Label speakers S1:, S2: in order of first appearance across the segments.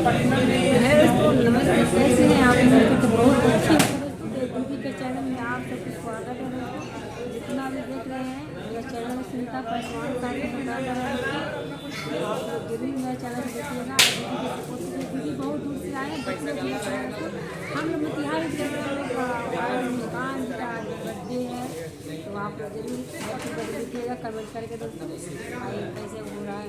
S1: दोस्तों नमस्ते, कैसे हैं आप लोग? तो बहुत अच्छे हैं दोस्तों। दीदी के चैनल में आप सबको स्वागत है दोस्तों। जितना भी देख रहे हैं यह चैनल सुनीता पासवान का बताता है दोस्तों। आप लोग जरूर मेरा चैनल देखिएगा। दीदी बहुत दूर से आए हैं देखने के लिए चैनल को। हम लोग मोतिहारी जिले का मुस्कान का बर्थडे है, तो आप लोग जरूर देखिएगा कमेंट करके दोस्तों। आइए कैसे हो रहा है।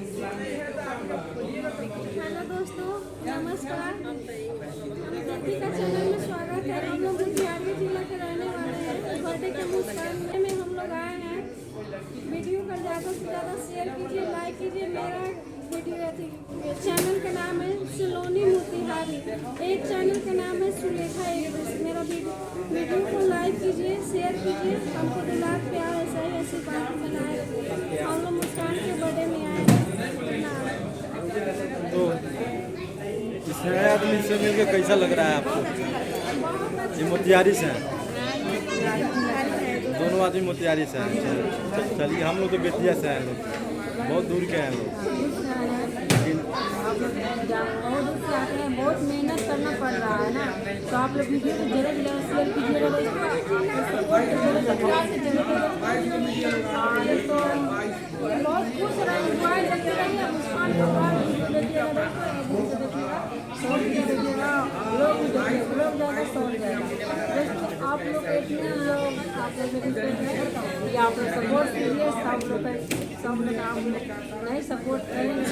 S2: हेलो दोस्तों, नमस्कार। दीदी का चैनल में स्वागत है। हम लोग मोतिहारी जिला के रहने वाले हैं। बर्थडे के मुस्कान में हम लोग आए हैं। वीडियो को ज़्यादा से ज़्यादा शेयर कीजिए, लाइक कीजिए। मेरा वीडियो चैनल का नाम है सलोनी मोतिहारी, एक चैनल का नाम है सुलेखा एक। मेरा वीडियो को लाइक कीजिए, शेयर कीजिए। हमको दिला प्यार ऐसा ही ऐसी बात बनाए रखिए। हम लोग मुस्कान के बर्थडे में आए हैं।
S3: तो इस नए आदमी से मिलके कैसा लग रहा है आपको? ये मोतिहारी से हैं, दोनों आदमी मोतिहारी से हैं। चलिए, हम लोग तो बेतिया से हैं, लोग बहुत दूर के हैं लोग। लेकिन
S1: बहुत दूर से आते हैं, बहुत मेहनत करना पड़ रहा है ना। तो आप लोग वीडियो को जरूर शेयर कीजिएगा दोस्तों। बहुत खुश रहे, मोबाइल देखते रहिए। मुस्कान का वीडियो देखिएगा दोस्तों, देखिएगा लोग ज़्यादा शॉर्ट जाएगा दोस्तों। आप लोग इतने लोग आप लोग आप लोग सपोर्ट कीजिए। सब लोग आप लोग नहीं सपोर्ट करेंगे